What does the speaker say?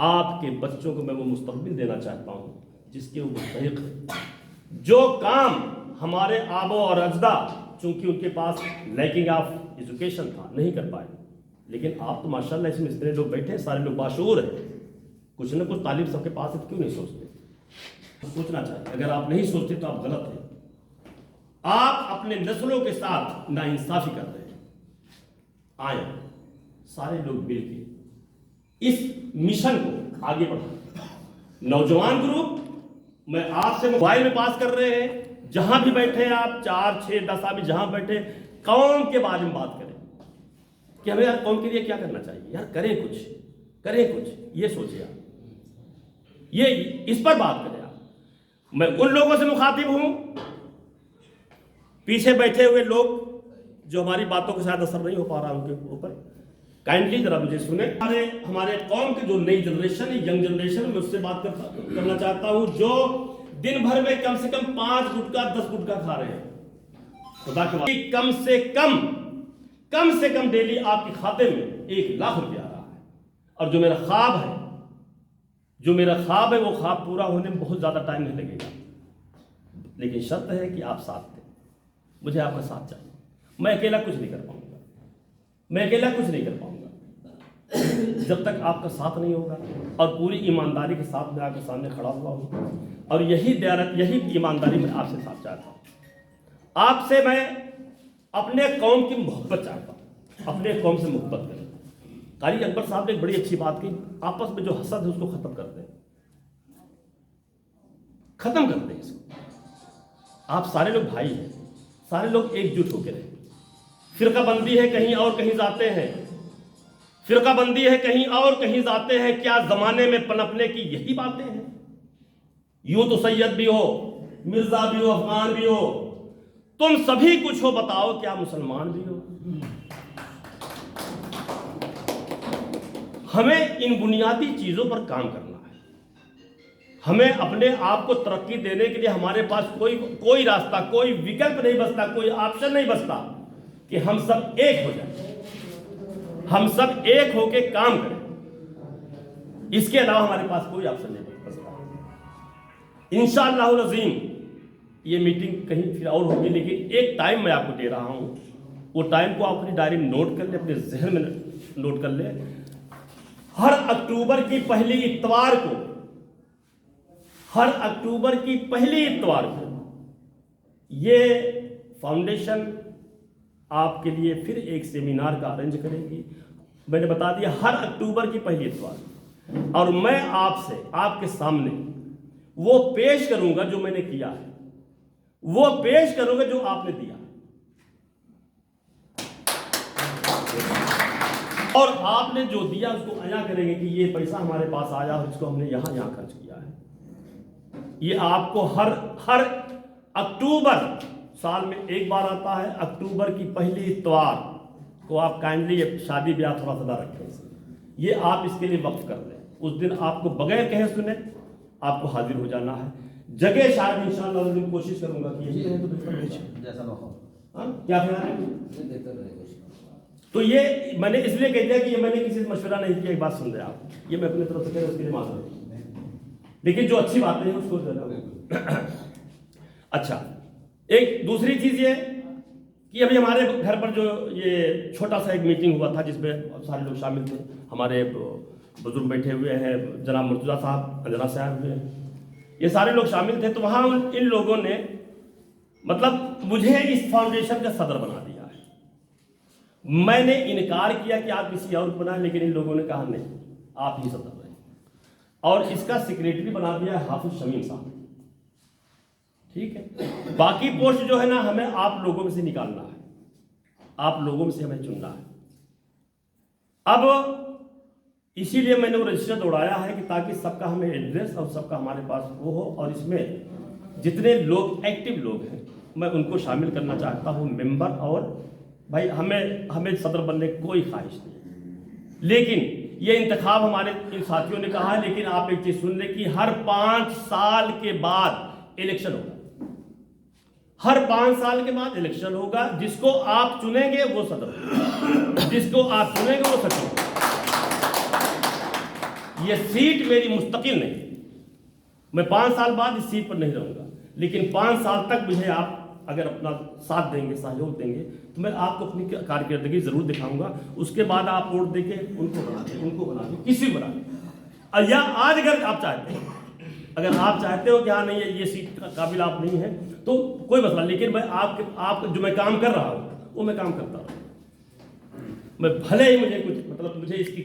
आपके बच्चों को मैं वो मुस्तकबिल देना चाहता हूँ जिसके वो मुस्तहिक है। जो काम हमारे आबो और अजदा, चूंकि उनके पास लैकिंग ऑफ एजुकेशन था, नहीं कर पाए, लेकिन आप तो माशाल्लाह इसमें इतने लोग बैठे हैं, सारे लोग बाशऊर हैं, कुछ ना कुछ तालीम सबके पास है, क्यों नहीं सोचते? सोचना चाहिए। अगर आप नहीं सोचते तो आप गलत हैं। आप अपने नस्लों के साथ नाइंसाफी कर रहे हैं। आए सारे लोग मिलकर इस मिशन को आगे बढ़ाएं। नौजवान ग्रुप, मैं आपसे मोबाइल में पास कर रहे हैं, जहां भी बैठे आप 4, 6, 10 आदमी जहां बैठे, कौम के बारे में बात करें कि हमें यार कौम के लिए क्या करना चाहिए, यार करें कुछ, ये सोचिए आप, ये इस पर बात करें आप। मैं उन लोगों से मुखातिब हूं, पीछे बैठे हुए लोग जो हमारी बातों के साथ असर नहीं हो पा रहा उनके ऊपर, काइंडली जरा मुझे सुने। हमारे कौम की जो नई जनरेशन है, यंग जनरेशन, मैं उससे बात करना चाहता हूं जो दिन भर में कम से कम 5 गुटखा 10 गुटखा खा रहे हैं। खुदा के कम से कम डेली आपके खाते में 1 लाख रुपया आ रहा है। और जो मेरा ख्वाब है वो ख्वाब पूरा होने में बहुत ज़्यादा टाइम नहीं लगेगा, लेकिन शर्त है कि आप साथ दें। मुझे आपका साथ चाहिए। मैं अकेला कुछ नहीं कर पाऊंगा जब तक आपका साथ नहीं होगा और पूरी ईमानदारी के साथ मैं आपके सामने खड़ा हुआ हूँ। और यही ईमानदारी मैं आपसे साथ चाहता हूँ। आपसे मैं अपने कौम की मोहब्बत चाहता हूँ, अपने कौम से मोहब्बत करें। कारी अकबर साहब ने एक बड़ी अच्छी बात की, आपस में जो हसद है उसको खत्म कर दें, इसको। आप सारे लोग भाई हैं, सारे लोग एकजुट होकर रहें। फिरकाबंदी है कहीं और कहीं जाते हैं, क्या जमाने में पनपने की यही बातें हैं? यूं तो सैयद भी हो, मिर्जा भी हो, अफगान भी हो, तुम सभी कुछ हो, बताओ क्या मुसलमान भी हो? हमें इन बुनियादी चीजों पर काम करना है। हमें अपने आप को तरक्की देने के लिए हमारे पास कोई रास्ता, कोई विकल्प नहीं बचता, कोई ऑप्शन नहीं बचता कि हम सब एक हो जाएं, हम सब एक होके काम करें। इसके अलावा हमारे पास कोई ऑप्शन नहीं बचता। इंशाअल्लाह अज़ीम ये मीटिंग कहीं फिर और होगी, लेकिन एक टाइम मैं आपको दे रहा हूं, वो टाइम को आप अपनी डायरी में नोट कर ले, अपने जहन में नोट कर ले। हर अक्टूबर की पहली इतवार को ये फाउंडेशन आपके लिए फिर एक सेमिनार का अरेंज करेगी। मैंने बता दिया, हर अक्टूबर की पहली इतवार। और मैं आपके सामने वो पेश करूंगा जो मैंने किया है, वो पेश करूंगा जो आपने दिया, और आपने जो दिया उसको अया करेंगे कि ये पैसा हमारे पास आया और इसको हमने यहां खर्च किया है। ये आपको हर अक्टूबर, साल में एक बार आता है, अक्टूबर की पहली इतवार को आप काइंडली शादी ब्याह थोड़ा सा रखें, ये आप इसके लिए वक्फ कर दें। उस दिन आपको बगैर कहे सुने आपको हाजिर हो जाना है। जगह शायद इंशाअल्लाह उस दिन कोशिश करूंगा कि यही रहे तो बेहतर जैसा क्या ख्याल है? तो ये मैंने इसलिए कह दिया कि ये मैंने किसी से मशवरा नहीं किया। एक बात सुन रहे आप, ये मैं अपनी तरफ से कह रहा हूं, उसके लिए मालूम, लेकिन जो अच्छी बातें हैं उसको जरा। अच्छा, एक दूसरी चीज ये कि अभी हमारे घर पर जो ये छोटा सा एक मीटिंग हुआ था जिसमें सारे लोग शामिल थे, हमारे बुजुर्ग बैठे हुए हैं, जनाब मुर्तजा साहब, अंजना साहब हुए, ये सारे लोग शामिल थे। तो वहाँ इन लोगों ने मतलब मुझे इस फाउंडेशन का सदर बना दिया है। मैंने इनकार किया कि आप किसी और को बनाएं, लेकिन इन लोगों ने कहा नहीं, आप ही सदर रहें। और इसका सेक्रेटरी बना दिया है हाफिज शमीम साहब। ठीक है, बाकी पोस्ट जो है ना हमें आप लोगों में से निकालना है, आप लोगों में से हमें चुनना है। अब इसीलिए मैंने वो रजिस्टर दौड़ाया है कि ताकि सबका हमें एड्रेस और सबका हमारे पास वो हो, और इसमें जितने लोग एक्टिव लोग हैं मैं उनको शामिल करना चाहता हूँ मेंबर। और भाई हमें सदर बनने की कोई ख्वाहिश नहीं, लेकिन ये इंतखाब हमारे इन साथियों ने कहा है। लेकिन आप एक चीज सुन लें कि हर 5 साल के बाद इलेक्शन होगा, हर 5 साल के बाद इलेक्शन होगा। जिसको आप चुनेंगे वो सदर, जिसको आप चुनेंगे वो सदर। ये सीट मेरी मुस्तकिल नहीं है। मैं 5 साल बाद इस सीट पर नहीं रहूंगा, लेकिन 5 साल तक मुझे आप अगर अपना साथ देंगे, सहयोग देंगे, तो मैं आपको अपनी कारकर्दगी जरूर दिखाऊंगा। उसके बाद आप वोट देके उनको बना दें, किसी को बना दें। या आज अगर आप चाहते हैं, अगर आप चाहते हो कि हाँ नहीं ये सीट का काबिल आप नहीं है, तो कोई मसला, लेकिन मैं आप जो मैं काम कर रहा हूँ वो मैं काम करता हूँ। मैं भले ही मुझे कुछ मतलब मुझे इसकी